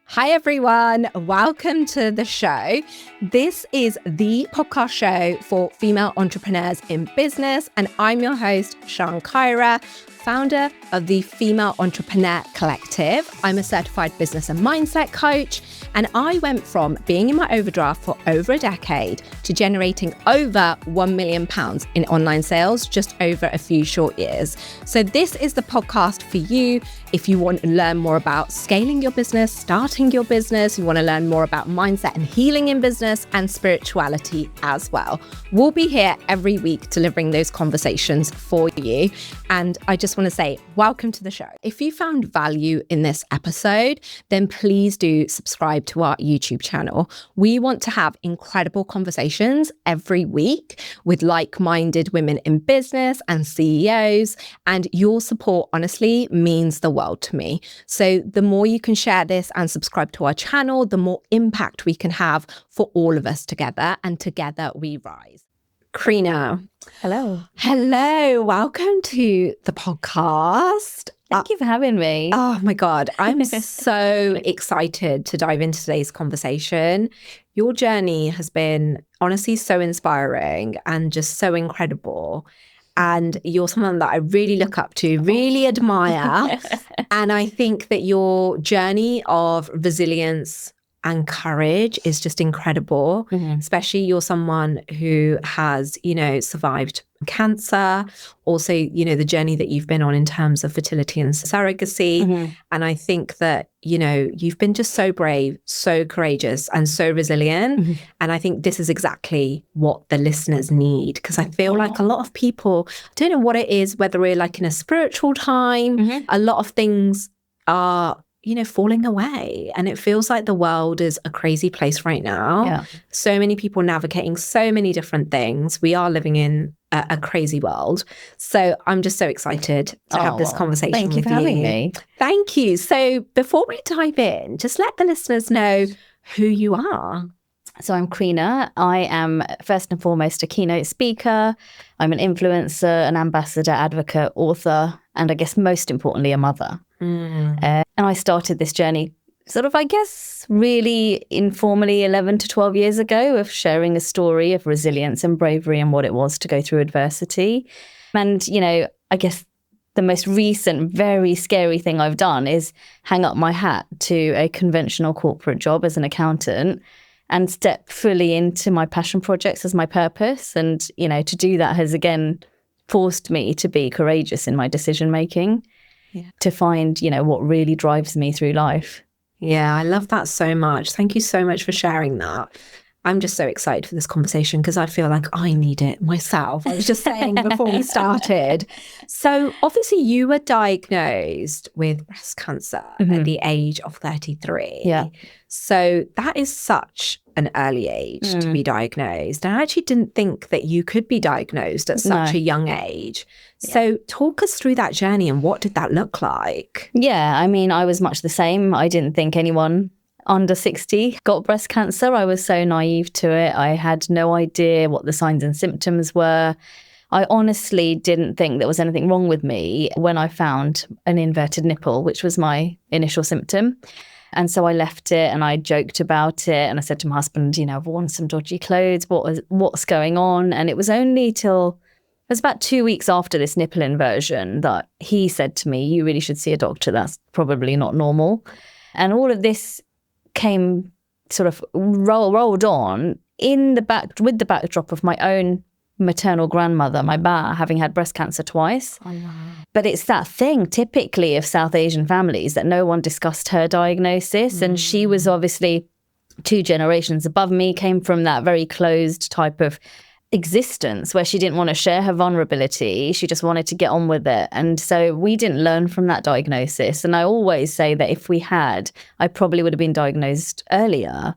Hi everyone, welcome to the show. This is the podcast show for female entrepreneurs in business, and I'm your host, Sharn Khaira, founder of the Female Entrepreneur Collective. I'm a certified business and mindset coach, and I went from being in my overdraft for over a decade to generating over £1 million in online sales just over a few short years. So this is the podcast for you if you want to learn more about scaling your business, starting your business, you want to learn more about mindset and healing in business and spirituality as well. We'll be here every week delivering those conversations for you. And I just want to say, welcome to the show. If you found value in this episode, then please do subscribe to our YouTube channel. We want to have incredible conversations every week with like-minded women in business and CEOs, and your support honestly means the world to me. So the more you can share this and subscribe to our channel, the more impact we can have for all of us together, and together we rise. Kreena. Hello. Hello. Welcome to the podcast. Thank you for having me. Oh my God. I'm so excited to dive into today's conversation. Your journey has been honestly so inspiring and just so incredible. And you're someone that I really look up to, really admire. And I think that your journey of resilience and courage is just incredible, especially you're someone who has, survived cancer, also, the journey that you've been on in terms of fertility and surrogacy. And I think that, you've been just so brave, so courageous and so resilient. And I think this is exactly what the listeners need, because I feel like a lot of people, I don't know what it is, whether we're like in a spiritual time, a lot of things are falling away. And it feels like the world is a crazy place right now. Yeah. So many people navigating so many different things. We are living in a crazy world. So I'm just so excited to have this conversation with you. Thank you for having me. Thank you. So before we dive in, just let the listeners know who you are. So I'm Kreena. I am first and foremost a keynote speaker. I'm an influencer, an ambassador, advocate, author, and I guess most importantly, a mother. And I started this journey really informally 11 to 12 years ago of sharing a story of resilience and bravery and what it was to go through adversity. And, I guess the most recent, very scary thing I've done is hang up my hat to a conventional corporate job as an accountant and step fully into my passion projects as my purpose. And, to do that has again forced me to be courageous in my decision making. Yeah. To find, what really drives me through life. Yeah, I love that so much. Thank you so much for sharing that. I'm just so excited for this conversation because I feel like I need it myself. I was just saying before we started. So obviously you were diagnosed with breast cancer at the age of 33. Yeah. So that is such an early age to be diagnosed. And I actually didn't think that you could be diagnosed at such a young age. So talk us through that journey and what did that look like? Yeah, I was much the same. I didn't think anyone under 60 got breast cancer. I was so naive to it. I had no idea what the signs and symptoms were. I honestly didn't think there was anything wrong with me when I found an inverted nipple, which was my initial symptom. And so I left it and I joked about it. And I said to my husband, I've worn some dodgy clothes. What's going on? And it was about 2 weeks after this nipple inversion that he said to me, you really should see a doctor. That's probably not normal. And all of this came sort of rolled on with the backdrop of my own maternal grandmother, my ba, having had breast cancer twice. Oh, wow. But it's that thing typically of South Asian families that no one discussed her diagnosis. And she was obviously 2 generations above me, came from that very closed type of existence where she didn't want to share her vulnerability. She just wanted to get on with it. And so we didn't learn from that diagnosis. And I always say that if we had, I probably would have been diagnosed earlier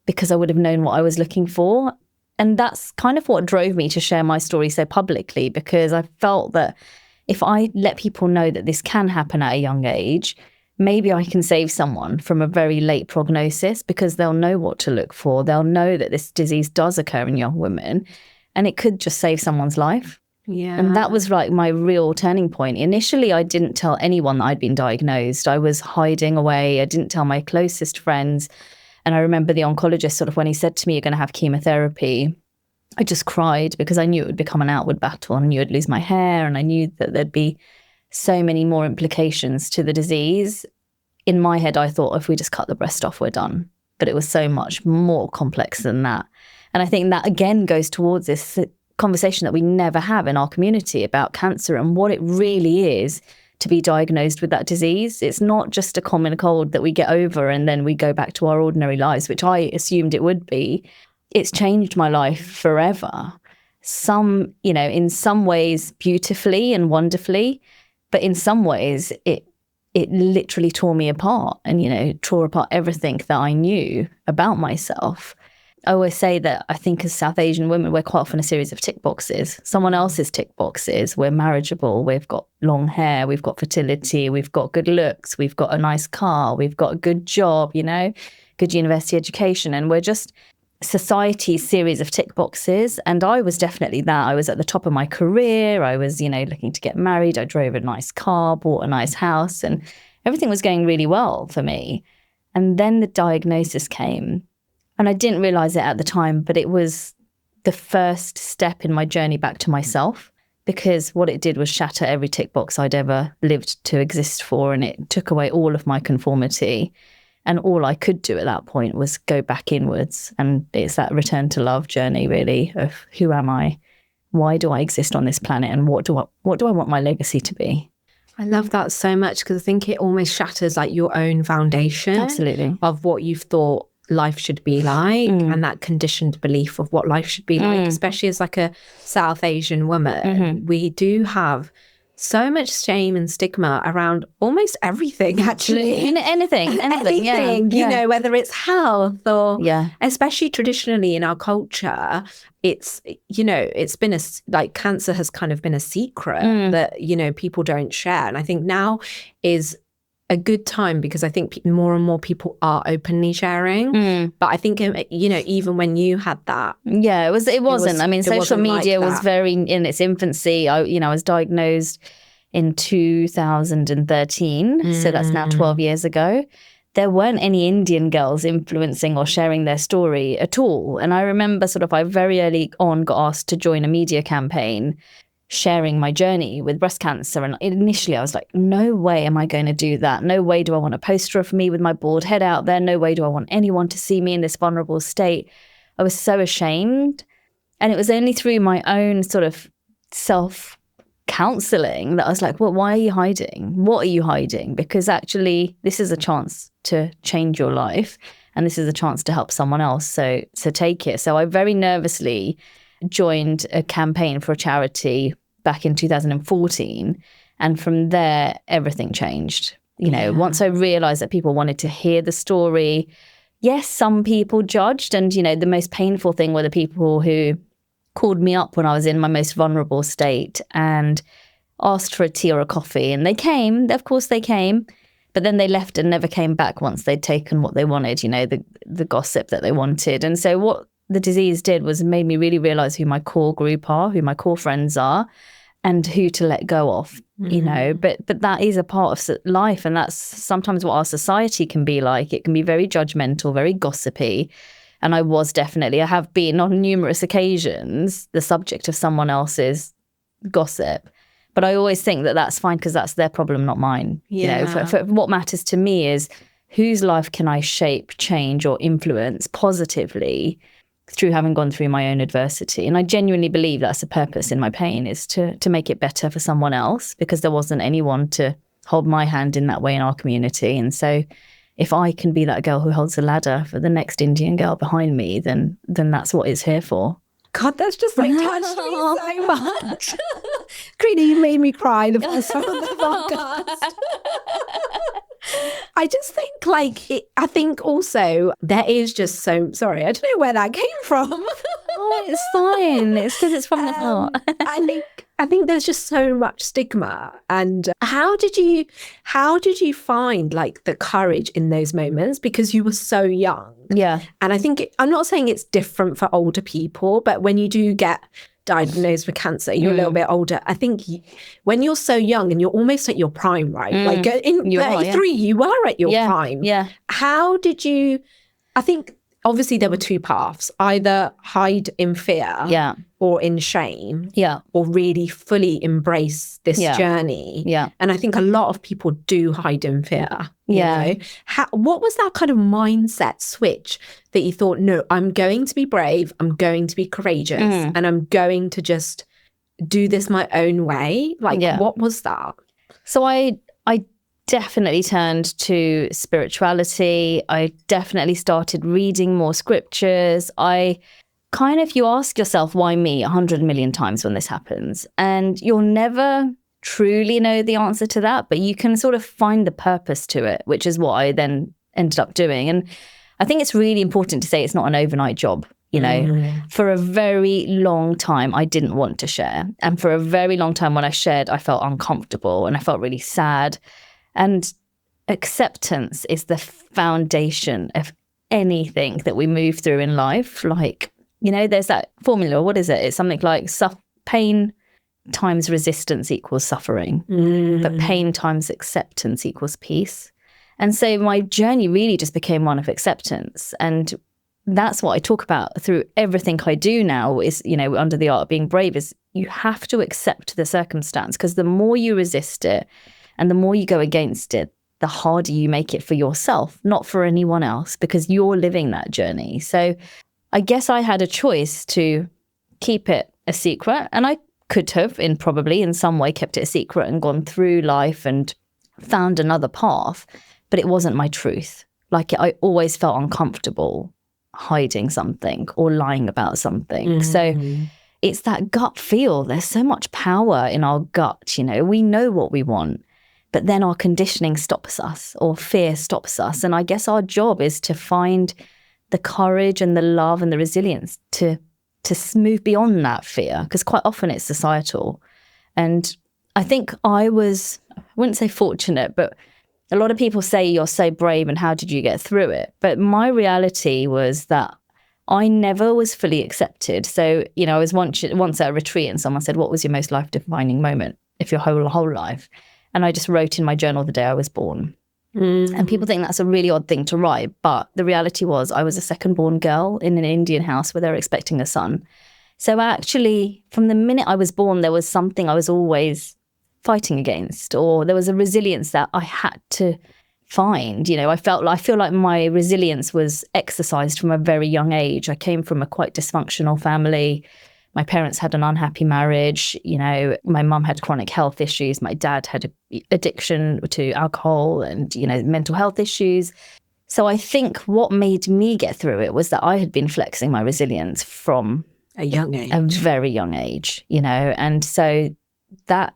because I would have known what I was looking for. And that's kind of what drove me to share my story so publicly, because I felt that if I let people know that this can happen at a young age, maybe I can save someone from a very late prognosis, because they'll know what to look for. They'll know that this disease does occur in young women, and it could just save someone's life. Yeah. And that was like my real turning point. Initially, I didn't tell anyone that I'd been diagnosed. I was hiding away. I didn't tell my closest friends. And I remember the oncologist sort of when he said to me, you're going to have chemotherapy, I just cried because I knew it would become an outward battle. I knew I'd lose my hair, and I knew that there'd be so many more implications to the disease. In my head, I thought if we just cut the breast off, we're done. But it was so much more complex than that. And I think that again goes towards this conversation that we never have in our community about cancer and what it really is to be diagnosed with that disease. It's not just a common cold that we get over and then we go back to our ordinary lives, which I assumed it would be. It's changed my life forever. Some, in some ways beautifully and wonderfully, but in some ways it literally tore me apart and, tore apart everything that I knew about myself. I always say that I think as South Asian women, we're quite often a series of tick boxes. Someone else's tick boxes. We're marriageable. We've got long hair. We've got fertility. We've got good looks. We've got a nice car. We've got a good job, good university education. And we're just society's series of tick boxes. And I was definitely that. I was at the top of my career. I was, looking to get married. I drove a nice car, bought a nice house, and everything was going really well for me. And then the diagnosis came. And I didn't realize it at the time, but it was the first step in my journey back to myself, because what it did was shatter every tick box I'd ever lived to exist for. And it took away all of my conformity. And all I could do at that point was go back inwards. And it's that return to love journey, really, of who am I? Why do I exist on this planet? And what do I want my legacy to be? I love that so much, because I think it almost shatters like your own foundation. Absolutely. Of what you've thought life should be like, and that conditioned belief of what life should be like, especially as like a South Asian woman. We do have so much shame and stigma around almost everything, actually. Anything. Yeah. Whether it's health or especially traditionally in our culture, it's, it's been cancer has kind of been a secret that, people don't share. And I think now is a good time, because I think more and more people are openly sharing. But I think, even when you had that. Yeah, it wasn't. I mean, social media was very in its infancy. I was diagnosed in 2013. So that's now 12 years ago. There weren't any Indian girls influencing or sharing their story at all. And I remember I very early on got asked to join a media campaign sharing my journey with breast cancer. And initially I was like, no way am I going to do that. No way do I want a poster of me with my bald head out there. No way do I want anyone to see me in this vulnerable state. I was so ashamed. And it was only through my own sort of self-counseling that I was like, well, why are you hiding? What are you hiding? Because actually this is a chance to change your life, and this is a chance to help someone else. So take it. So I very nervously joined a campaign for a charity back in 2014. And from there, everything changed. Once I realized that people wanted to hear the story, yes, some people judged. And, the most painful thing were the people who called me up when I was in my most vulnerable state and asked for a tea or a coffee. And they came, of course they came, but then they left and never came back once they'd taken what they wanted, the gossip that they wanted. And so what the disease did was made me really realize who my core group are, who my core friends are, and who to let go of, But that is a part of life, and that's sometimes what our society can be like. It can be very judgmental, very gossipy. And I have been on numerous occasions the subject of someone else's gossip. But I always think that that's fine, because that's their problem, not mine. For what matters to me is whose life can I shape, change, or influence positively through having gone through my own adversity. And I genuinely believe that's the purpose in my pain, is to make it better for someone else, because there wasn't anyone to hold my hand in that way in our community. And so if I can be that girl who holds a ladder for the next Indian girl behind me, then that's what it's here for. God, that's just touched me so much. Kreena, you made me cry the first time on the podcast. I just think I think also there is just sorry, I don't know where that came from. Oh, it's fine. It's because it's from the heart. I think I think there's just so much stigma. And how did you find like the courage in those moments, because you were so young? Yeah. And I think I'm not saying it's different for older people, but when you do get diagnosed with cancer, you're a little bit older. I think when you're so young and you're almost at your prime, right? Like in 33, you are at your prime. Yeah. How did you, I think obviously there were two paths, either hide in fear or in shame, or really fully embrace this journey. Yeah. And I think a lot of people do hide in fear. You know? What was that kind of mindset switch that you thought, no, I'm going to be brave, I'm going to be courageous, and I'm going to just do this my own way? Like, what was that? So I definitely turned to spirituality. I definitely started reading more scriptures. You ask yourself, why me, 100 million times when this happens. And you'll never truly know the answer to that, but you can sort of find the purpose to it, which is what I then ended up doing. And I think it's really important to say it's not an overnight job. You know, for a very long time, I didn't want to share. And for a very long time when I shared, I felt uncomfortable and I felt really sad. And acceptance is the foundation of anything that we move through in life. Like, you know, there's that formula. What is it? It's something like pain times resistance equals suffering, but pain times acceptance equals peace. And so my journey really just became one of acceptance. And that's what I talk about through everything I do now is, you know, under the art of being brave, is you have to accept the circumstance, because the more you resist it and the more you go against it, the harder you make it for yourself, not for anyone else, because you're living that journey. So I guess I had a choice to keep it a secret, and I could have probably in some way kept it a secret and gone through life and found another path, but it wasn't my truth. Like, I always felt uncomfortable hiding something or lying about something. So it's that gut feel. There's so much power in our gut, you know, we know what we want, but then our conditioning stops us, or fear stops us. And I guess our job is to find the courage and the love and the resilience to move beyond that fear, because quite often it's societal. And I think I wouldn't say fortunate, but a lot of people say you're so brave and how did you get through it? But my reality was that I never was fully accepted. So, you know, I was once at a retreat and someone said, what was your most life-defining moment of your whole life? And I just wrote in my journal the day I was born. And people think that's a really odd thing to write. But the reality was I was a second-born girl in an Indian house where they were expecting a son. So actually, from the minute I was born, there was something I was always fighting against, or there was a resilience that I had to find. You know, I feel like my resilience was exercised from a very young age. I came from a quite dysfunctional family. My parents had an unhappy marriage. You know, my mum had chronic health issues. My dad had addiction to alcohol and, you know, mental health issues. So I think what made me get through it was that I had been flexing my resilience from a young age, a very young age, you know. And so that,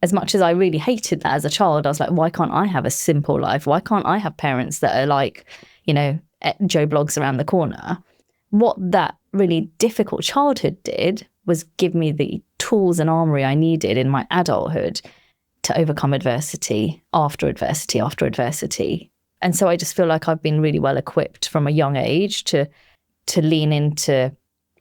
as much as I really hated that as a child, I was like, why can't I have a simple life? Why can't I have parents that are like, you know, Joe Bloggs around the corner? What that really difficult childhood did was give me the tools and armory I needed in my adulthood to overcome adversity after adversity after adversity. And so I just feel like I've been really well equipped from a young age to lean into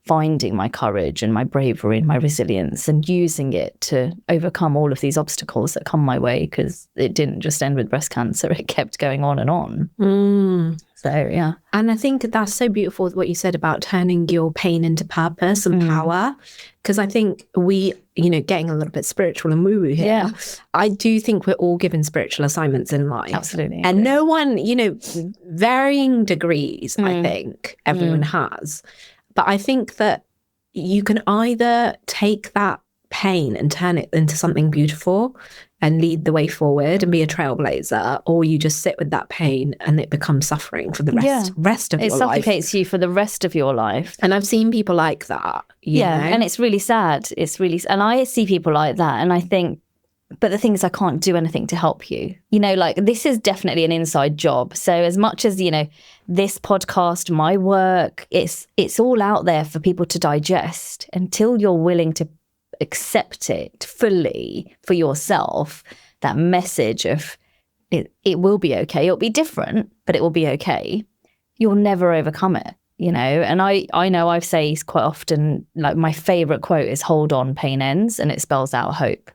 finding my courage and my bravery and my resilience and using it to overcome all of these obstacles that come my way, because it didn't just end with breast cancer. It kept going on and on. So, yeah. And I think that's so beautiful what you said about turning your pain into purpose and power. Because I think we, you know, getting a little bit spiritual and woo-woo here. Yeah. I do think we're all given spiritual assignments in life. Absolutely. And no one, you know, varying degrees, I think everyone has. But I think that you can either take that pain and turn it into something beautiful and lead the way forward and be a trailblazer, or you just sit with that pain and it becomes suffering for the rest of your life. It suffocates you for the rest of your life. And I've seen people like that. You know? And it's really sad. And I see people like that and I think, but the thing is, I can't do anything to help you. You know, like, this is definitely an inside job. So as much as, you know, this podcast, my work, it's all out there for people to digest. Until you're willing to accept it fully for yourself, that message of it will be okay, it'll be different, but it will be okay, you'll never overcome it, you know? And I know I've said quite often, like my favorite quote is hold on, pain ends, and it spells out hope.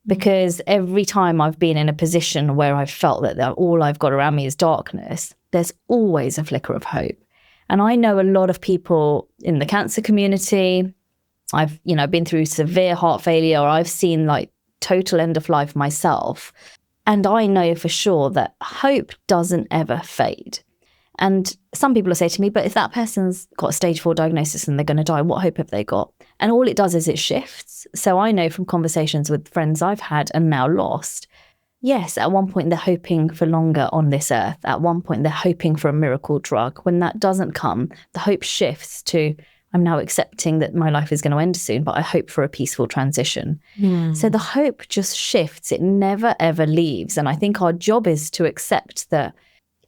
Because every time I've been in a position where I've felt that all I've got around me is darkness, there's always a flicker of hope. And I know a lot of people in the cancer community, I've been through severe heart failure, or I've seen like total end of life myself. And I know for sure that hope doesn't ever fade. And some people will say to me, but if that person's got a stage 4 diagnosis and they're going to die, what hope have they got? And all it does is it shifts. So I know from conversations with friends I've had and now lost, yes, at one point they're hoping for longer on this earth. At one point they're hoping for a miracle drug. When that doesn't come, the hope shifts to, I'm now accepting that my life is going to end soon, but I hope for a peaceful transition. So the hope just shifts. It never, ever leaves. And I think our job is to accept that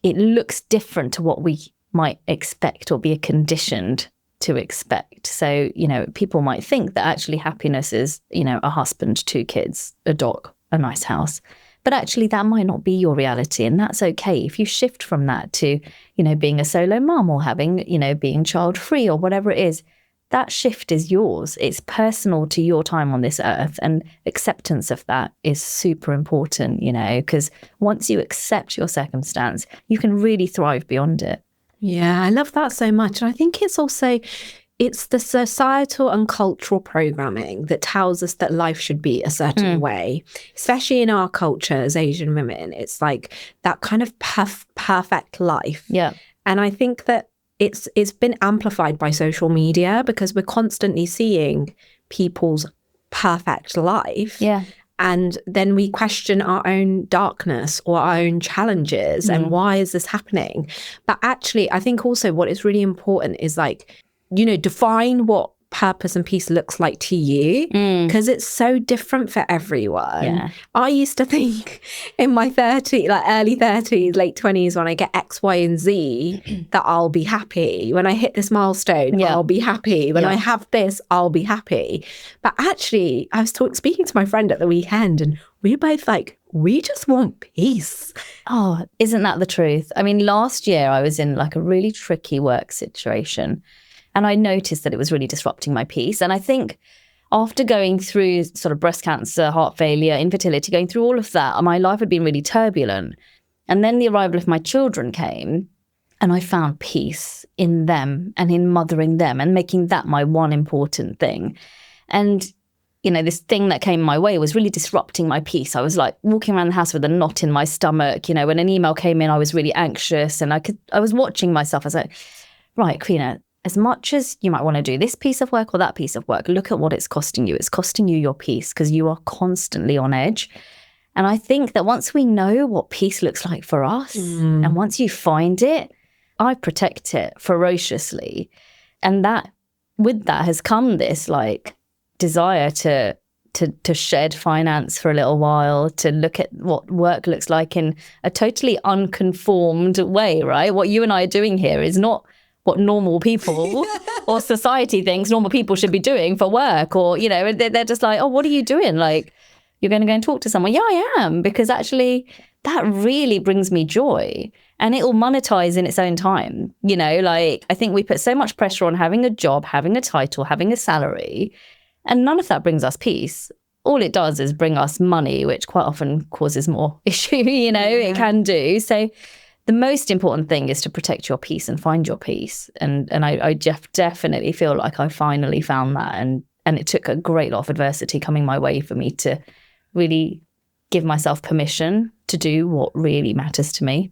it looks different to what we might expect or be conditioned to expect. So, people might think that actually happiness is, a husband, 2 kids, a dog, a nice house. But actually that might not be your reality. And that's okay. If you shift from that to, being a solo mum or having, being child free or whatever it is, that shift is yours. It's personal to your time on this earth. And acceptance of that is super important, because once you accept your circumstance, you can really thrive beyond it. Yeah, I love that so much. And I think it's the societal and cultural programming that tells us that life should be a certain way, especially in our culture as Asian women. It's like that kind of perfect life. Yeah. And I think that it's been amplified by social media because we're constantly seeing people's perfect life. Yeah. And then we question our own darkness or our own challenges and why is this happening? But actually, I think also what is really important is define what purpose and peace looks like to you, because it's so different for everyone. Yeah. I used to think in my early 30s, late 20s, when I get X, Y, and Z, that I'll be happy. When I hit this milestone, I'll be happy. When I have this, I'll be happy. But actually, I was speaking to my friend at the weekend, and we were both like, we just want peace. Oh, isn't that the truth? I mean, last year I was in like a really tricky work situation. And I noticed that it was really disrupting my peace. And I think after going through sort of breast cancer, heart failure, infertility, going through all of that, my life had been really turbulent. And then the arrival of my children came, and I found peace in them and in mothering them and making that my one important thing. And, this thing that came my way was really disrupting my peace. I was like walking around the house with a knot in my stomach. When an email came in, I was really anxious, and I was watching myself. I was like, right, Kreena, as much as you might want to do this piece of work or that piece of work, look at what it's costing you. It's costing you your peace because you are constantly on edge. And I think that once we know what peace looks like for us, and once you find it, I protect it ferociously. And that with that has come this like desire to shed finance for a little while, to look at what work looks like in a totally unconformed way, right? What you and I are doing here is not what normal people or society thinks normal people should be doing for work, or, they're just like, oh, what are you doing? Like, you're going to go and talk to someone. Yeah, I am, because actually that really brings me joy, and it will monetize in its own time. I think we put so much pressure on having a job, having a title, having a salary, and none of that brings us peace. All it does is bring us money, which quite often causes more issue, it can do. So the most important thing is to protect your peace and find your peace. And I definitely feel like I finally found that. And it took a great lot of adversity coming my way for me to really give myself permission to do what really matters to me.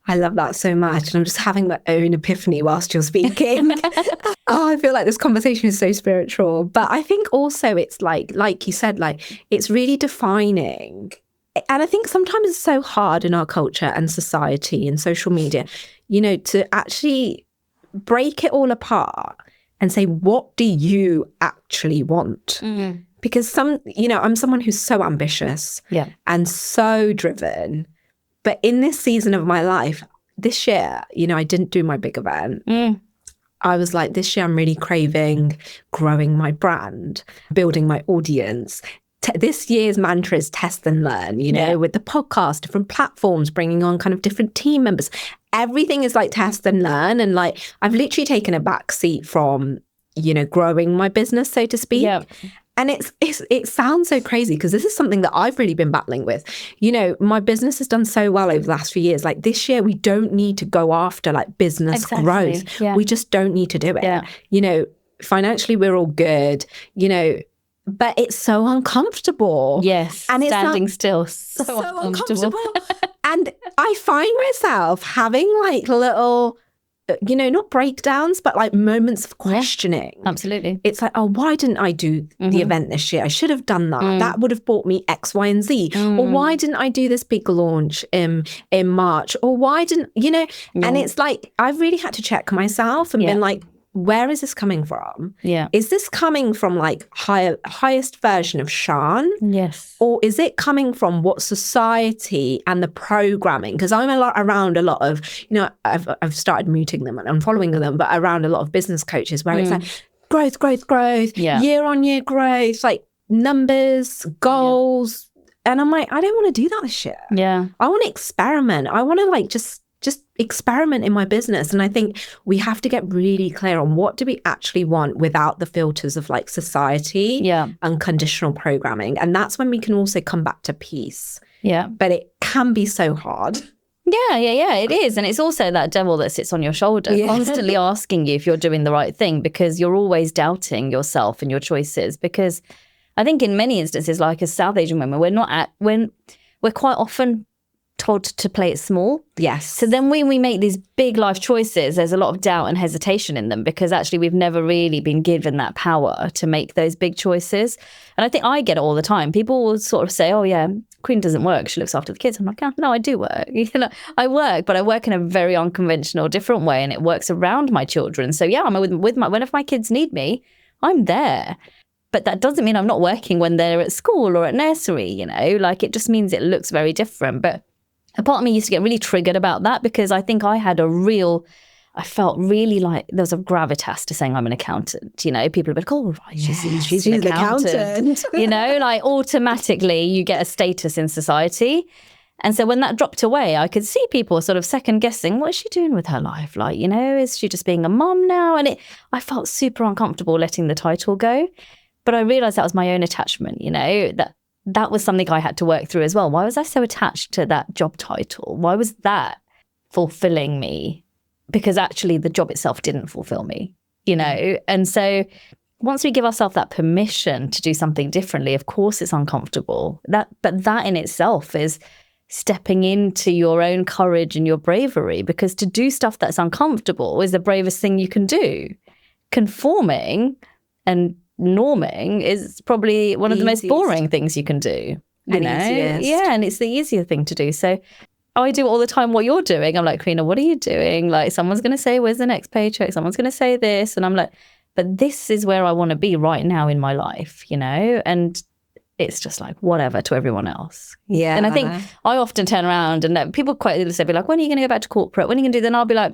I love that so much. And I'm just having my own epiphany whilst you're speaking. I feel like this conversation is so spiritual. But I think also it's like you said, it's really defining. And I think sometimes it's so hard in our culture and society and social media, to actually break it all apart and say, what do you actually want? Because I'm someone who's so ambitious and so driven. But in this season of my life, this year, I didn't do my big event. I was like, this year I'm really craving growing my brand, building my audience. This year's mantra is test and learn, you know, with the podcast, different platforms, bringing on kind of different team members. Everything is like test and learn. And like, I've literally taken a back seat from, you know, growing my business, so to speak. Yeah. And it sounds so crazy because this is something that I've really been battling with. You know, my business has done so well over the last few years. Like this year, we don't need to go after like business growth. Yeah. We just don't need to do it. Yeah. You know, financially, we're all good, you know, but it's so uncomfortable. Yes. And it's standing still. So uncomfortable. And I find myself having like little, you know, not breakdowns, but like moments of questioning. Yeah, absolutely. It's like, oh, why didn't I do the event this year? I should have done that. That would have bought me X, Y, and Z. Or why didn't I do this big launch in March? Or why didn't, you know? And it's like, I've really had to check myself and been like, where is this coming from? Yeah. Is this coming from like highest version of Sharn? Yes. Or is it coming from what society and the programming? Because I'm around a lot of, you know, I've started muting them and unfollowing them, but around a lot of business coaches where it's like growth, year on year growth, like numbers, goals. And I'm like, I don't want to do that this year. Yeah. I want to experiment. I want to like just experiment in my business. And I think we have to get really clear on what do we actually want without the filters of like society and conditional programming. And that's when we can also come back to peace. Yeah. But it can be so hard. Yeah, it is. And it's also that devil that sits on your shoulder, constantly asking you if you're doing the right thing, because you're always doubting yourself and your choices. Because I think in many instances, like as South Asian women, we're quite often told to play it small. Yes. So then when we make these big life choices, there's a lot of doubt and hesitation in them because actually we've never really been given that power to make those big choices. And I think I get it all the time. People will sort of say, oh yeah, Queen doesn't work. She looks after the kids. I'm like, no, I do work. You know, I work, but I work in a very unconventional, different way, and it works around my children. So yeah, I'm with my, whenever my kids need me, I'm there. But that doesn't mean I'm not working when they're at school or at nursery, you know, like it just means it looks very different. But a part of me used to get really triggered about that because I think I felt really like there was a gravitas to saying I'm an accountant. You know, people are like, oh, right, she's an accountant. You know, like automatically you get a status in society. And so when that dropped away, I could see people sort of second guessing, what is she doing with her life? Like, you know, is she just being a mum now? And I felt super uncomfortable letting the title go. But I realized that was my own attachment, you know, that was something I had to work through as well. Why was I so attached to that job title? Why was that fulfilling me? Because actually the job itself didn't fulfill me, you know? And so once we give ourselves that permission to do something differently, of course it's uncomfortable. But that in itself is stepping into your own courage and your bravery, because to do stuff that's uncomfortable is the bravest thing you can do. Conforming and norming is probably one of the most boring things you can do. You know? Yeah, and it's the easier thing to do. So I do all the time what you're doing. I'm like, Kreena, what are you doing? Like, someone's going to say, where's the next paycheck? Someone's going to say this. And I'm like, but this is where I want to be right now in my life, you know? And it's just like, whatever to everyone else. Yeah. And I think I often turn around and people quite say, be like, when are you going to go back to corporate? When are you going to do? Then I'll be like,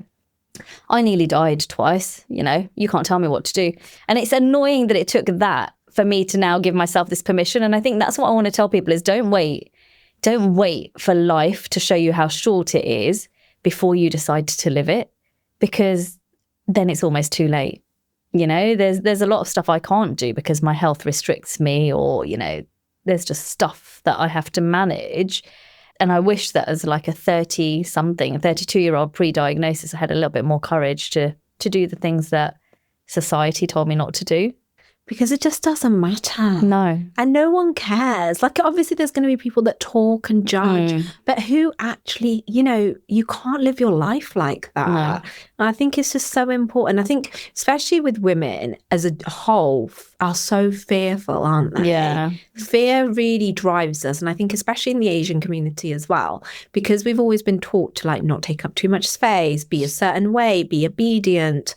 I nearly died twice, you know, you can't tell me what to do. And it's annoying that it took that for me to now give myself this permission. And I think that's what I want to tell people is don't wait for life to show you how short it is before you decide to live it, because then it's almost too late. You know, there's a lot of stuff I can't do because my health restricts me, or, you know, there's just stuff that I have to manage. And I wish that as like a 32-year-old pre-diagnosis, I had a little bit more courage to do the things that society told me not to do. Because it just doesn't matter. No. And no one cares. Like, obviously there's going to be people that talk and judge, but who actually, you know, you can't live your life like that. No. And I think it's just so important. I think especially with women as a whole are so fearful, aren't they? Yeah. Fear really drives us. And I think especially in the Asian community as well, because we've always been taught to like not take up too much space, be a certain way, be obedient,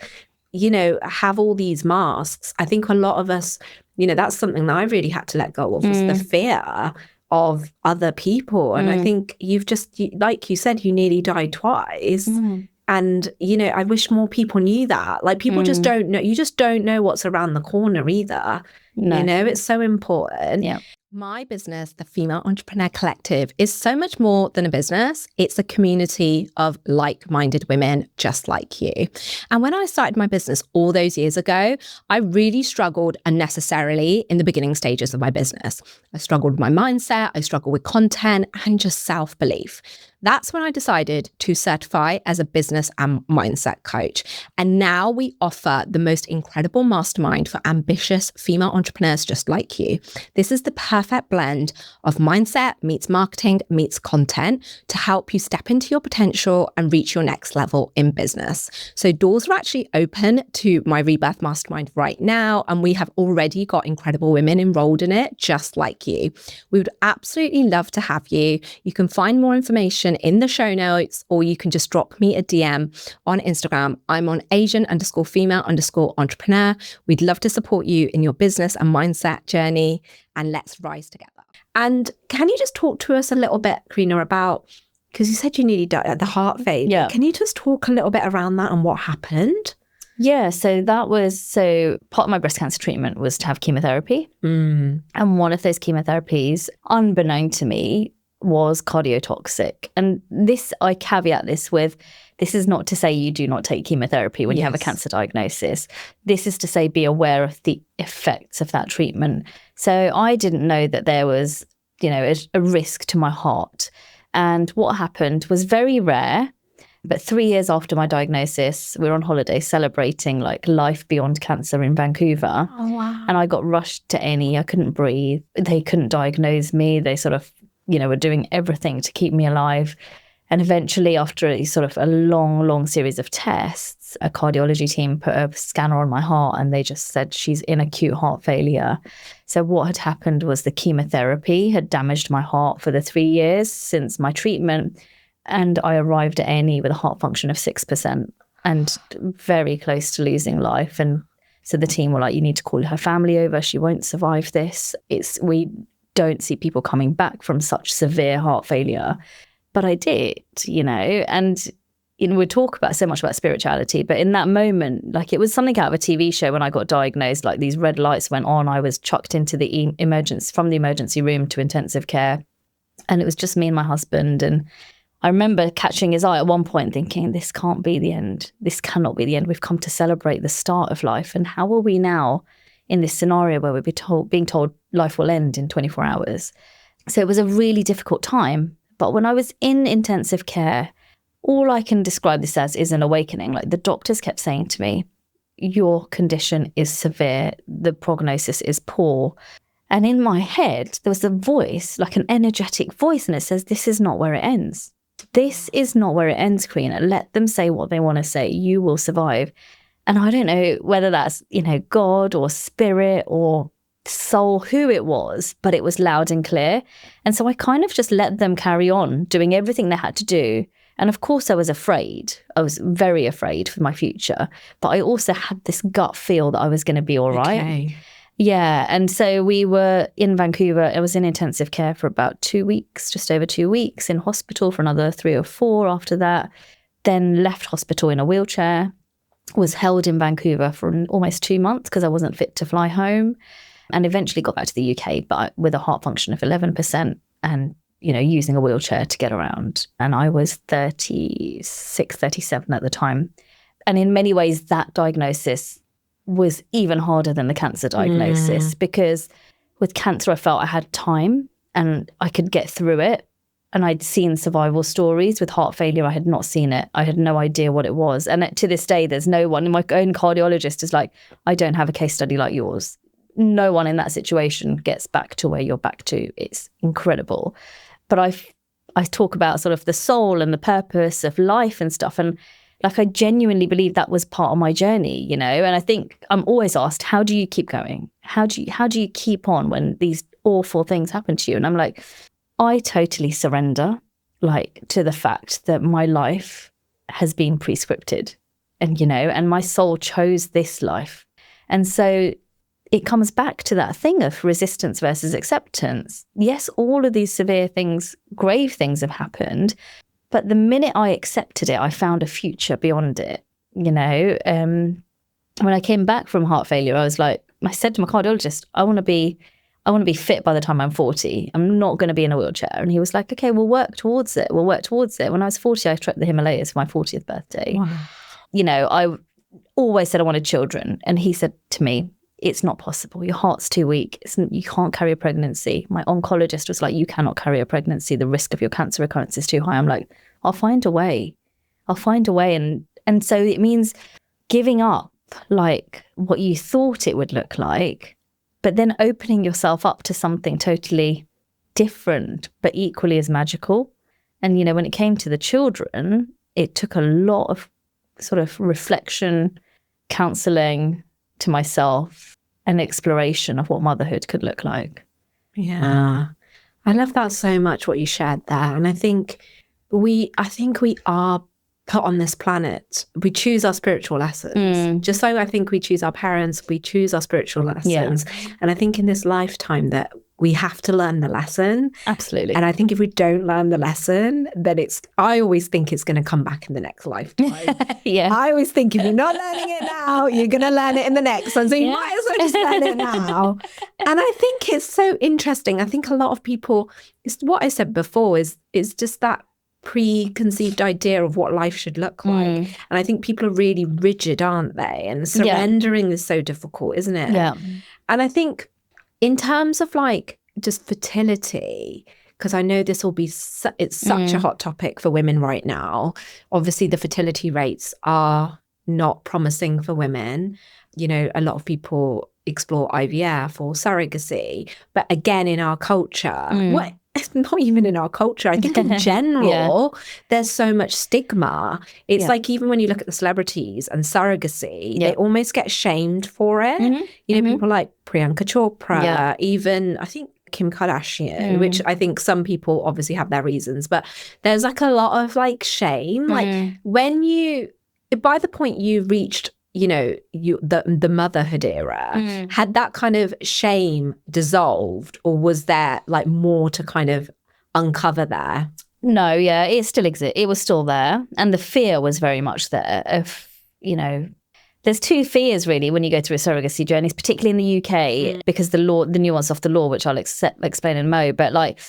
you know, have all these masks. I think a lot of us, you know, that's something that I really had to let go of, was the fear of other people. And I think you've just, like you said, you nearly died twice. And And, you know, I wish more people knew that. Like, people just don't know. You just don't know what's around the corner either. No. You know, it's so important. Yeah. My business, the Female Entrepreneur Collective, is so much more than a business. It's a community of like-minded women just like you. And when I started my business all those years ago, I really struggled unnecessarily in the beginning stages of my business. I struggled with my mindset, I struggled with content and just self-belief. That's when I decided to certify as a business and mindset coach. And now we offer the most incredible mastermind for ambitious female entrepreneurs just like you. This is the perfect blend of mindset meets marketing meets content to help you step into your potential and reach your next level in business. So doors are actually open to my Rebirth Mastermind right now, and we have already got incredible women enrolled in it just like you. We would absolutely love to have you. You can find more information in the show notes, or you can just drop me a DM on Instagram. I'm on Asian_female_entrepreneur. We'd love to support you in your business and mindset journey, and let's rise together. And can you just talk to us a little bit, Kreena, about, because you said you nearly died at the heart failure. Yeah. Can you just talk a little bit around that and what happened? Yeah, so part of my breast cancer treatment was to have chemotherapy. And one of those chemotherapies, unbeknown to me, was cardiotoxic. And this, I caveat this with, this is not to say you do not take chemotherapy when you have a cancer diagnosis. This is to say be aware of the effects of that treatment. So I didn't know that there was, you know, a risk to my heart. And what happened was very rare. But 3 years after my diagnosis, we were on holiday celebrating like life beyond cancer in Vancouver. Oh, wow. And I got rushed to A&E. I couldn't breathe. They couldn't diagnose me. They sort of, you know, were doing everything to keep me alive. And eventually, after a sort of a long series of tests, a cardiology team put a scanner on my heart and they just said she's in acute heart failure. So what had happened was the chemotherapy had damaged my heart for the 3 years since my treatment. And I arrived at A&E with a heart function of 6% and very close to losing life. And so the team were like, you need to call her family over. She won't survive this. We don't see people coming back from such severe heart failure. But I did, you know, and you know, we talk about so much about spirituality, but in that moment, like it was something out of a TV show when I got diagnosed, like these red lights went on. I was chucked into the from the emergency room to intensive care. And it was just me and my husband. And I remember catching his eye at one point thinking, this can't be the end. This cannot be the end. We've come to celebrate the start of life. And how are we now in this scenario where we're being told life will end in 24 hours? So it was a really difficult time. But when I was in intensive care, all I can describe this as is an awakening. Like the doctors kept saying to me, your condition is severe. The prognosis is poor. And in my head, there was a voice, like an energetic voice, and it says, this is not where it ends. This is not where it ends, Kreena. Let them say what they want to say. You will survive. And I don't know whether that's, you know, God or spirit or soul, who it was, but it was loud and clear. And so I kind of just let them carry on doing everything they had to do. And of course I was afraid. I was very afraid for my future. But I also had this gut feel that I was going to be all right. Okay. Yeah. And so we were in Vancouver. I was in intensive care for about 2 weeks, just over 2 weeks, in hospital for another 3 or 4 after that. Then left hospital in a wheelchair, was held in Vancouver for almost 2 months because I wasn't fit to fly home, and eventually got back to the UK, but with a heart function of 11% and, you know, using a wheelchair to get around. And I was 36, 37 at the time. And in many ways, that diagnosis was even harder than the cancer diagnosis because with cancer, I felt I had time and I could get through it. And I'd seen survival stories. With heart failure, I had not seen it. I had no idea what it was. And to this day, there's no one, my own cardiologist is like, I don't have a case study like yours. No one in that situation gets back to where you're back to. It's incredible. But I talk about sort of the soul and the purpose of life and stuff. And like, I genuinely believe that was part of my journey, you know? And I think I'm always asked, how do you keep going? How do you keep on when these awful things happen to you? And I'm like, I totally surrender, like, to the fact that my life has been prescripted and, you know, and my soul chose this life. And so it comes back to that thing of resistance versus acceptance. Yes, all of these severe things, grave things have happened, But the minute I accepted it, I found a future beyond it. When I came back from heart failure, I said to my cardiologist, I want to be fit by the time I'm 40. I'm not going to be in a wheelchair. And he was like, okay, we'll work towards it. When I was 40, I trekked the Himalayas for my 40th birthday. Wow. I always said I wanted children. And he said to me, it's not possible. Your heart's too weak. You can't carry a pregnancy. My oncologist was like, you cannot carry a pregnancy. The risk of your cancer recurrence is too high. I'm like, I'll find a way. And so it means giving up like what you thought it would look like, but then opening yourself up to something totally different, but equally as magical. And, when it came to the children, it took a lot of sort of reflection, counseling to myself, and exploration of what motherhood could look like. Yeah. I love that so much, what you shared there. And I think we are put on this planet. We choose our spiritual lessons. Just like I think we choose our parents, we choose our spiritual lessons. Yeah. And I think in this lifetime that we have to learn the lesson. Absolutely. And I think if we don't learn the lesson, then I always think it's going to come back in the next lifetime. Yeah. I always think if you're not learning it now, you're going to learn it in the next one. So you might as well just learn it now. And I think it's so interesting. I think a lot of people, it's what I said before, is just that preconceived idea of what life should look like. And I think people are really rigid, aren't they? And surrendering is so difficult, isn't it? Yeah. And I think in terms of like just fertility, because I know this will be, it's such a hot topic for women right now. Obviously, the fertility rates are not promising for women. A lot of people explore IVF or surrogacy. But again, in our culture, it's not even in our culture. I think in general, there's so much stigma. It's like even when you look at the celebrities and surrogacy, they almost get shamed for it. People like Priyanka Chopra, even I think Kim Kardashian, which I think some people obviously have their reasons, but there's like a lot of like shame. Like when by the point you reached the motherhood era, had that kind of shame dissolved, or was there like more to kind of uncover there? No, yeah, it still exists. It was still there. And the fear was very much there of, there's two fears really when you go through a surrogacy journey, particularly in the UK, because the nuance of the law, which I'll explain in a mo, but like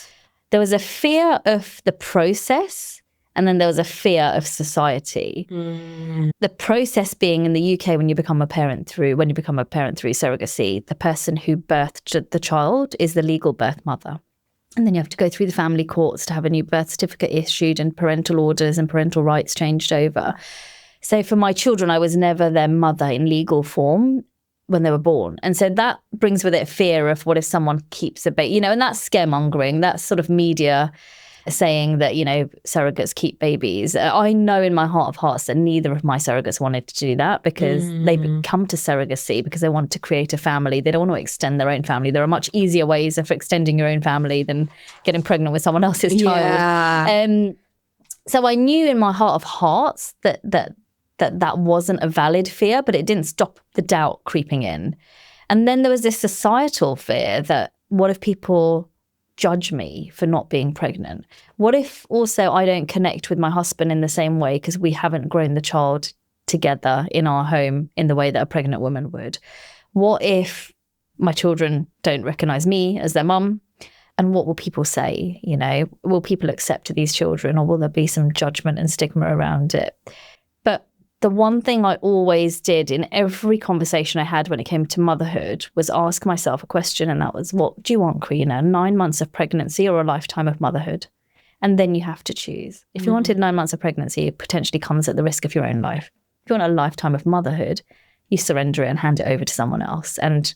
there was a fear of the process. And then there was a fear of society. The process being in the UK, when you become a parent through surrogacy, the person who birthed the child is the legal birth mother. And then you have to go through the family courts to have a new birth certificate issued and parental orders and parental rights changed over. So for my children, I was never their mother in legal form when they were born. And so that brings with it a fear of what if someone keeps a baby, and that's scaremongering, that's sort of media saying that, surrogates keep babies. I know in my heart of hearts that neither of my surrogates wanted to do that, because they come to surrogacy because they want to create a family. They don't want to extend their own family. There are much easier ways of extending your own family than getting pregnant with someone else's child. So I knew in my heart of hearts that wasn't a valid fear, but it didn't stop the doubt creeping in. And then there was this societal fear that what if people judge me for not being pregnant? What if also I don't connect with my husband in the same way because we haven't grown the child together in our home in the way that a pregnant woman would? What if my children don't recognize me as their mum? And what will people say? Will people accept these children, or will there be some judgment and stigma around it? But the one thing I always did in every conversation I had when it came to motherhood was ask myself a question, and that was, what do you want, Kreena? 9 months of pregnancy or a lifetime of motherhood? And then you have to choose. If you wanted 9 months of pregnancy, it potentially comes at the risk of your own life. If you want a lifetime of motherhood, you surrender it and hand it over to someone else and,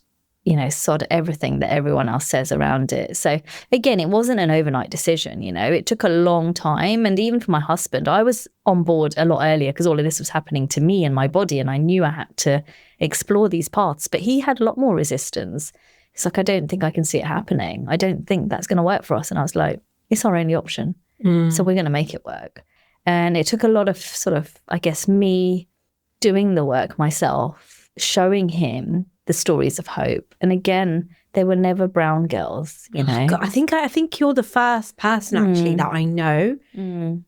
sod everything that everyone else says around it. So again, it wasn't an overnight decision, it took a long time. And even for my husband, I was on board a lot earlier because all of this was happening to me and my body, and I knew I had to explore these paths, but he had a lot more resistance. It's like, I don't think I can see it happening. I don't think that's going to work for us. And I was like, it's our only option. So we're going to make it work. And it took a lot of sort of, I guess, me doing the work myself, showing him the stories of hope. And again, they were never brown girls, you know. God, I think you're the first person actually that I know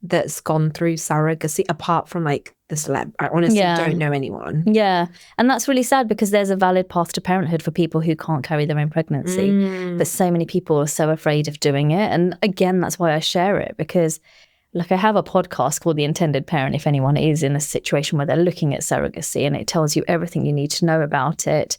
that's gone through surrogacy, apart from like the celeb. I honestly don't know anyone. Yeah. And that's really sad because there's a valid path to parenthood for people who can't carry their own pregnancy. But so many people are so afraid of doing it. And again, that's why I share it, because like I have a podcast called The Intended Parent, if anyone is in a situation where they're looking at surrogacy, and it tells you everything you need to know about it.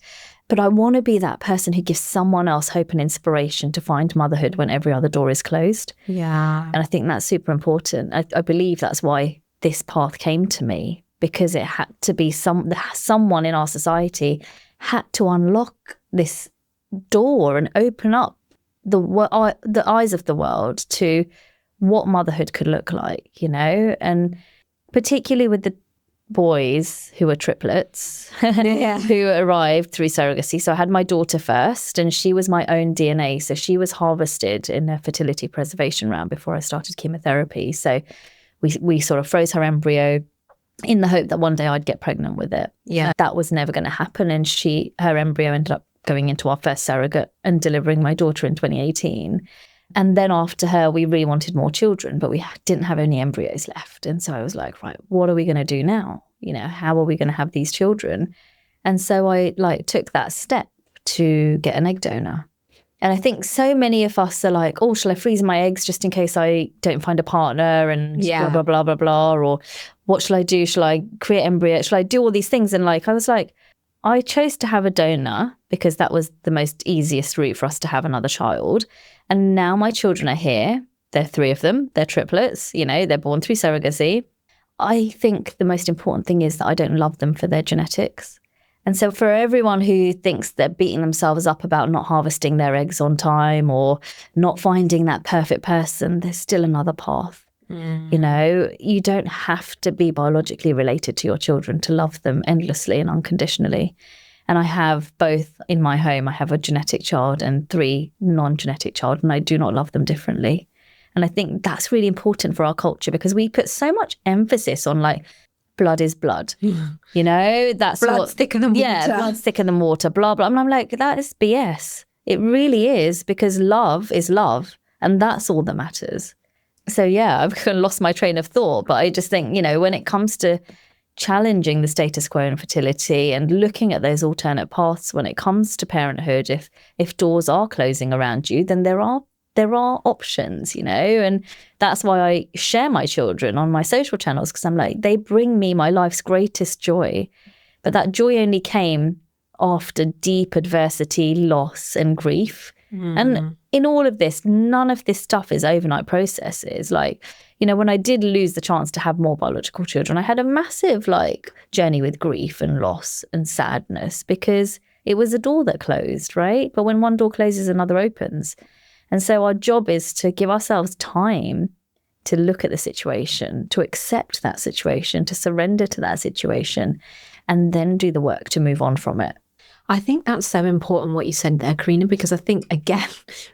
But I want to be that person who gives someone else hope and inspiration to find motherhood when every other door is closed. Yeah. And I think that's super important. I believe that's why this path came to me, because it had to be someone in our society had to unlock this door and open up the eyes of the world to what motherhood could look like, you know, and particularly with the boys who were triplets who arrived through surrogacy. So I had my daughter first, and she was my own DNA. So she was harvested in a fertility preservation round before I started chemotherapy. So we sort of froze her embryo in the hope that one day I'd get pregnant with it. Yeah. That was never going to happen. And her embryo ended up going into our first surrogate and delivering my daughter in 2018. And then after her, we really wanted more children, but we didn't have any embryos left. And so I was like, right, what are we going to do now? You know, how are we going to have these children? And so I took that step to get an egg donor. And I think so many of us are like, oh, shall I freeze my eggs just in case I don't find a partner and blah, blah, blah, blah, blah. Or what shall I do? Shall I create embryo? Shall I do all these things? And I was like, I chose to have a donor because that was the most easiest route for us to have another child. And now my children are here. There are 3 of them. They're triplets. You know, they're born through surrogacy. I think the most important thing is that I don't love them for their genetics. And so for everyone who thinks they're beating themselves up about not harvesting their eggs on time or not finding that perfect person, there's still another path. You know, you don't have to be biologically related to your children to love them endlessly and unconditionally. And I have both in my home. I have a genetic child and 3 non-genetic child, and I do not love them differently. And I think that's really important for our culture because we put so much emphasis on like blood is blood. You know, that's blood's thicker than water. Yeah, blood's thicker than water, blah, blah. And I'm like, that is BS. It really is, because love is love, and that's all that matters. So yeah, I've kind of lost my train of thought, but I just think, you know, when it comes to challenging the status quo in fertility and looking at those alternate paths when it comes to parenthood, if doors are closing around you, then there are options, you know, and that's why I share my children on my social channels, because I'm like, they bring me my life's greatest joy. But that joy only came after deep adversity, loss and grief. And in all of this, none of this stuff is overnight processes. Like, you know, when I did lose the chance to have more biological children, I had a massive like journey with grief and loss and sadness because it was a door that closed, right? But when one door closes, another opens. And so our job is to give ourselves time to look at the situation, to accept that situation, to surrender to that situation, and then do the work to move on from it. I think that's so important what you said there, Kreena, because I think, again,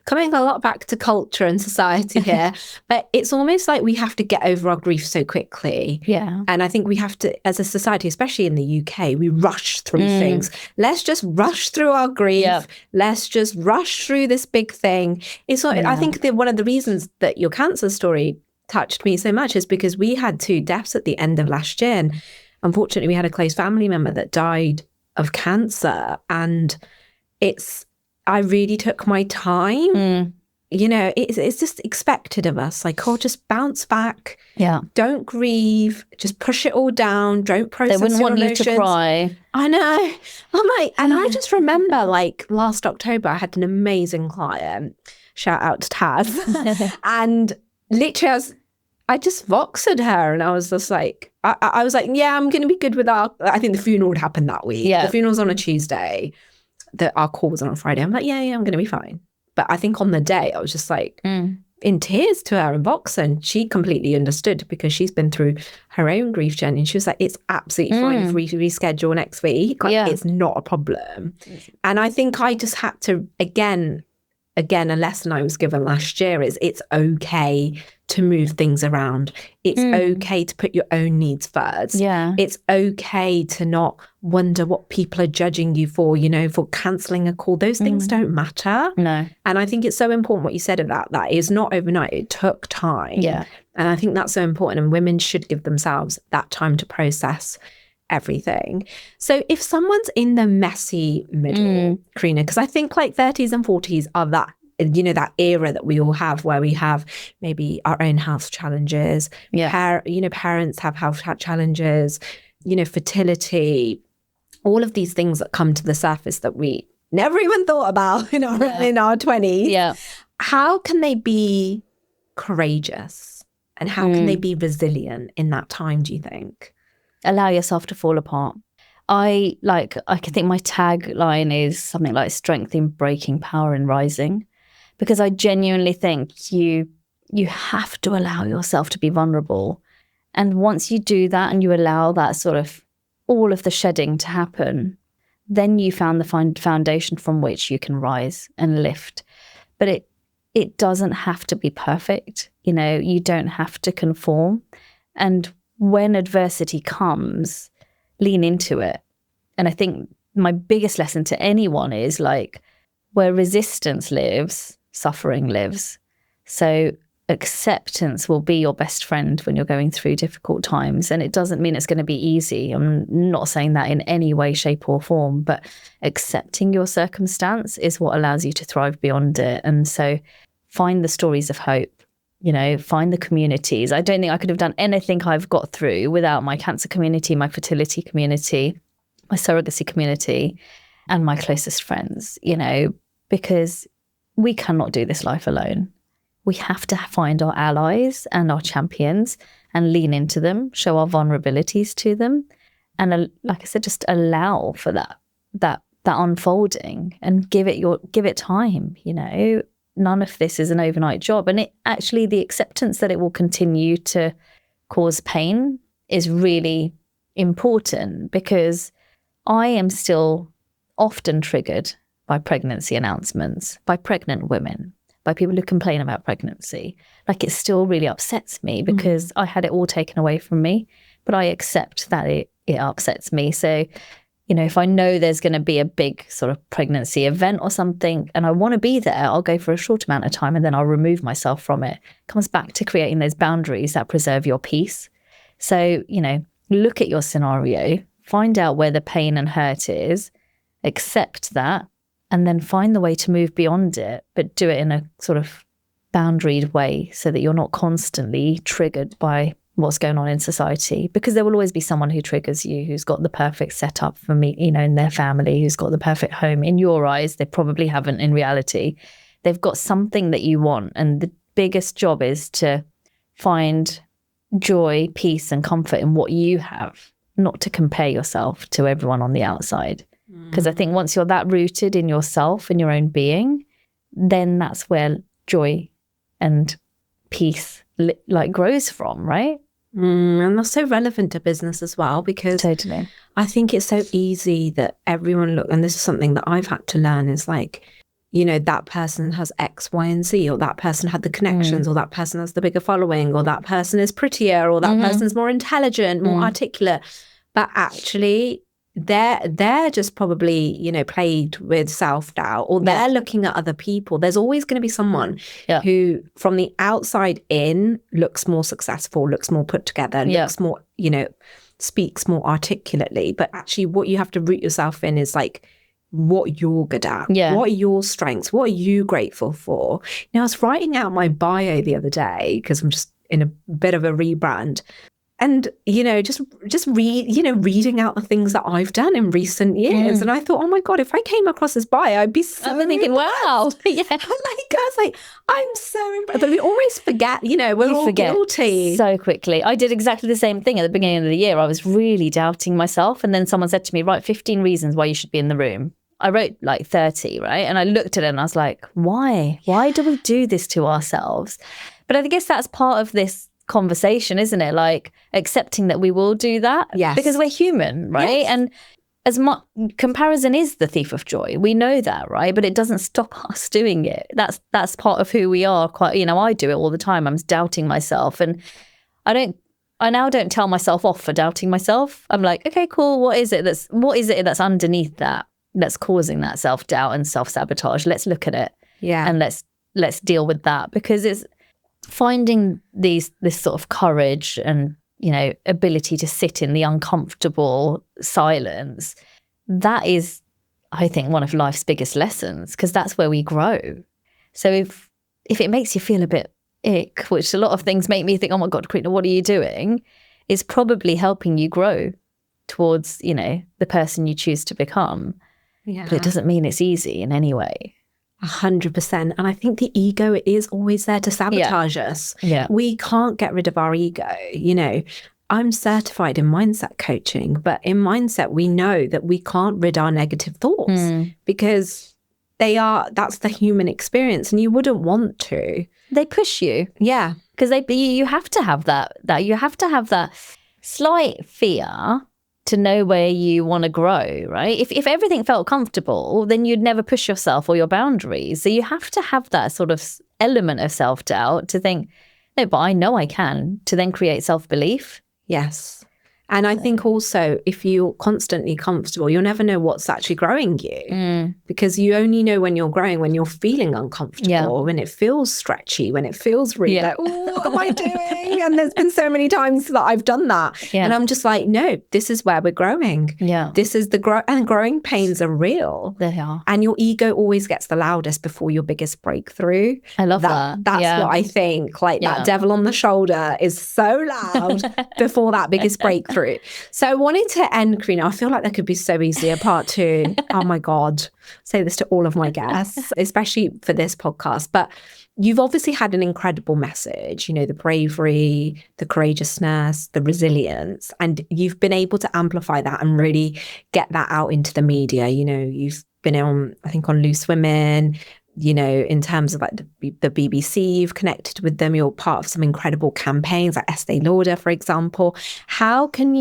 coming a lot back to culture and society here, but it's almost like we have to get over our grief so quickly. Yeah. And I think we have to, as a society, especially in the UK, we rush through things. Let's just rush through our grief. Yep. Let's just rush through this big thing. It's not, I think that one of the reasons that your cancer story touched me so much is because we had 2 deaths at the end of last year. And unfortunately, we had a close family member that died of cancer, and I really took my time. You know, it's just expected of us, like, oh, just bounce back. Yeah, don't grieve, just push it all down, don't process. They wouldn't want emotions. You to cry. I know. I'm like, and I just remember like last October I had an amazing client, shout out to Taz, and literally I just voxed her, and I was just like, I was like, yeah, I'm going to be good with I think the funeral would happen that week. Yeah. The funeral's on a Tuesday. Our call was on a Friday. I'm like, yeah, I'm going to be fine. But I think on the day, I was just like in tears to her and voxed, and she completely understood because she's been through her own grief journey. And she was like, it's absolutely fine if we reschedule next week. Like, it's not a problem. And I think I just had to, again, a lesson I was given last year is it's okay to move things around. It's okay to put your own needs first. Yeah. It's okay to not wonder what people are judging you for, for cancelling a call. Those things don't matter. No. And I think it's so important what you said about that. It's not overnight. It took time. Yeah. And I think that's so important. And women should give themselves that time to process everything. So if someone's in the messy middle, Kreena, because I think like 30s and 40s are that, that era that we all have, where we have maybe our own health challenges. Yeah. Parents have health challenges, fertility, all of these things that come to the surface that we never even thought about in our 20s. Yeah. How can they be courageous and how can they be resilient in that time, do you think? Allow yourself to fall apart. I can think my tagline is something like strength in breaking, power in rising. Because I genuinely think you have to allow yourself to be vulnerable. And once you do that and you allow that sort of all of the shedding to happen, then you found the foundation from which you can rise and lift. But it doesn't have to be perfect. You don't have to conform. And when adversity comes, lean into it. And I think my biggest lesson to anyone is like, where resistance lives, suffering lives. So acceptance will be your best friend when you're going through difficult times. And it doesn't mean it's going to be easy. I'm not saying that in any way, shape or form, but accepting your circumstance is what allows you to thrive beyond it. And so find the stories of hope, find the communities. I don't think I could have done anything I've got through without my cancer community, my fertility community, my surrogacy community, and my closest friends, because we cannot do this life alone. We have to find our allies and our champions and lean into them, show our vulnerabilities to them. And like I said, just allow for that unfolding and give it time, None of this is an overnight job. And the acceptance that it will continue to cause pain is really important, because I am still often triggered by pregnancy announcements, by pregnant women, by people who complain about pregnancy. Like, it still really upsets me because I had it all taken away from me, but I accept that it upsets me. So, if I know there's going to be a big sort of pregnancy event or something and I want to be there, I'll go for a short amount of time and then I'll remove myself from it. It comes back to creating those boundaries that preserve your peace. So, look at your scenario, find out where the pain and hurt is, accept that, and then find the way to move beyond it, but do it in a sort of boundaried way so that you're not constantly triggered by what's going on in society, because there will always be someone who triggers you, who's got the perfect setup for me, in their family, who's got the perfect home. In your eyes, they probably haven't in reality. They've got something that you want. And the biggest job is to find joy, peace and comfort in what you have, not to compare yourself to everyone on the outside. Because I think once you're that rooted in yourself and your own being, then that's where joy and peace grows from, right? And that's so relevant to business as well, because totally. I think it's so easy that everyone and this is something that I've had to learn, is like, that person has X, Y, and Z, or that person had the connections, or that person has the bigger following, or that person is prettier, or that person's more intelligent, more articulate. But actually, they're just probably, plagued with self-doubt, or they're looking at other people. There's always going to be someone who from the outside in looks more successful, looks more put together, looks more, speaks more articulately. But actually what you have to root yourself in is like what you're good at. What are your strengths? What are you grateful for? Now, I was writing out my bio the other day because I'm just in a bit of a rebrand. And, just reading out the things that I've done in recent years. And I thought, oh my God, if I came across this bio, I'd be so thinking, wow. I'm so impressed. But we always forget, we're all guilty. So quickly. I did exactly the same thing at the beginning of the year. I was really doubting myself. And then someone said to me, write 15 reasons why you should be in the room. I wrote like 30, right? And I looked at it and I was like, why? Why do we do this to ourselves? But I guess that's part of this conversation, isn't it? Like accepting that we will do that, because we're human, right? as much comparison is the thief of joy. We know that, right? But it doesn't stop us doing it. That's part of who we are. Quite, I do it all the time. I'm doubting myself, and I now don't tell myself off for doubting myself. I'm like, okay, cool. What is it that's underneath that's causing that self-doubt and self-sabotage? Let's look at it. Yeah. And let's deal with that, because it's finding this sort of courage and ability to sit in the uncomfortable silence. That is, I think, one of life's biggest lessons, because that's where we grow. So if it makes you feel a bit ick, which a lot of things make me think, oh my God, Kreena, what are you doing? Is probably helping you grow towards, the person you choose to become. Yeah. But it doesn't mean it's easy in any way. 100%. And I think the ego is always there to sabotage us. Yeah. We can't get rid of our ego. I'm certified in mindset coaching, but in mindset, we know that we can't rid our negative thoughts because that's the human experience, and you wouldn't want to. They push you. Yeah. Because you have to have that you have to have that slight fear to know where you want to grow, right? If everything felt comfortable, then you'd never push yourself or your boundaries. So you have to have that sort of element of self-doubt to think, no, but I know I can, to then create self-belief. Yes. And I think also, if you're constantly comfortable, you'll never know what's actually growing you, because you only know when you're growing, when you're feeling uncomfortable, when it feels stretchy, when it feels really like, oh, what am I doing? And there's been so many times that I've done that. And I'm just like, no, this is where we're growing. Yeah. This is and growing pains are real. They are. And your ego always gets the loudest before your biggest breakthrough. I love that. That's what I think. Like that devil on the shoulder is so loud before that biggest breakthrough. So I wanted to end, Kreena. I feel like there could be so easily a part 2. Oh my God. Say this to all of my guests, especially for this podcast. But you've obviously had an incredible message, the bravery, the courageousness, the resilience, and you've been able to amplify that and really get that out into the media. You've been on, I think, on Loose Women, in terms of like the BBC, you've connected with them. You're part of some incredible campaigns like Estee Lauder, for example. How can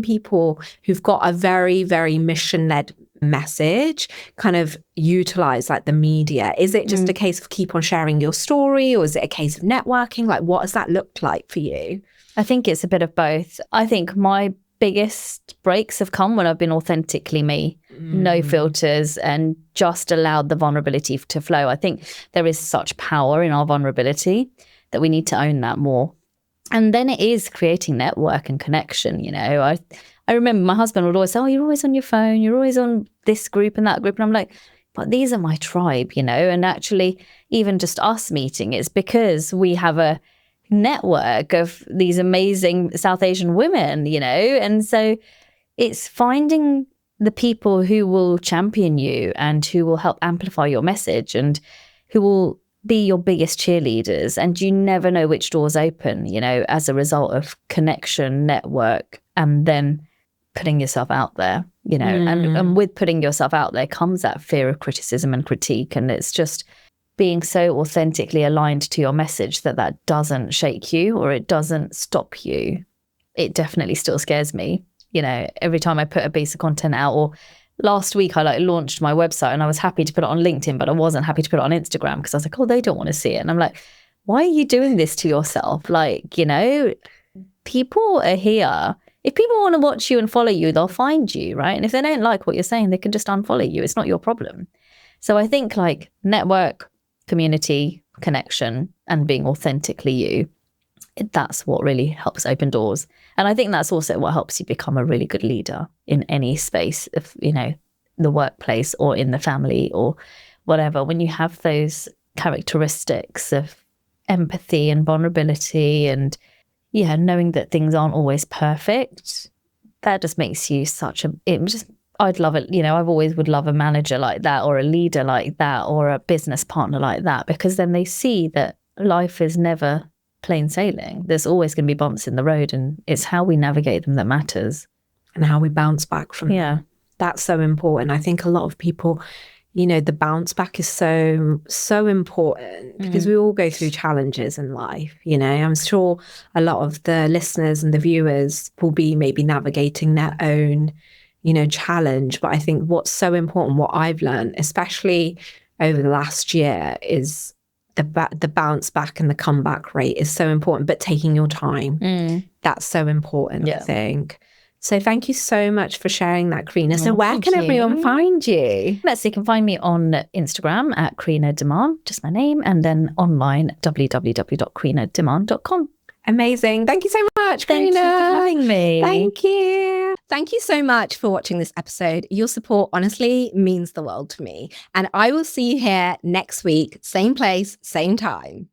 people who've got a very, very mission-led message kind of utilize like the media? Is it just a case of keep on sharing your story, or is it a case of networking? Like, what has that looked like for you? I think it's a bit of both. I think my biggest breaks have come when I've been authentically me, no filters, and just allowed the vulnerability to flow. I think there is such power in our vulnerability that we need to own that more. And then it is creating network and connection. I remember my husband would always say, oh, you're always on your phone, you're always on this group and that group. And I'm like, but these are my tribe, and actually even just us meeting, it's because we have a network of these amazing South Asian women, and so it's finding the people who will champion you and who will help amplify your message and who will be your biggest cheerleaders. And you never know which doors open, as a result of connection, network, and then putting yourself out there, and with putting yourself out there comes that fear of criticism and critique. And it's just being so authentically aligned to your message that doesn't shake you or it doesn't stop you. It definitely still scares me. Every time I put a piece of content out, or last week I launched my website and I was happy to put it on LinkedIn, but I wasn't happy to put it on Instagram because I was like, oh, they don't want to see it. And I'm like, why are you doing this to yourself? People are here. If people want to watch you and follow you, they'll find you, right? And if they don't like what you're saying, they can just unfollow you. It's not your problem. So I think network, community, connection, and being authentically you, that's what really helps open doors. And I think that's also what helps you become a really good leader in any space of, the workplace or in the family or whatever. When you have those characteristics of empathy and vulnerability and knowing that things aren't always perfect, that just makes you I'd love it. I've always would love a manager like that, or a leader like that, or a business partner like that, because then they see that life is never plain sailing. There's always going to be bumps in the road, and it's how we navigate them that matters. And how we bounce back from them. That's so important. I think a lot of people, the bounce back is so, so important because we all go through challenges in life. I'm sure a lot of the listeners and the viewers will be maybe navigating their own challenge. But I think what's so important, what I've learned, especially over the last year, is the bounce back and the comeback rate is so important, but taking your time. That's so important, I think. So thank you so much for sharing that, Kreena. So where can everyone find you? You can find me on Instagram at Kreena Demand, just my name, and then online, www.kreenademand.com. Amazing. Thank you so much, Kreena. Thank you for having me. Thank you. Thank you so much for watching this episode. Your support honestly means the world to me. And I will see you here next week, same place, same time.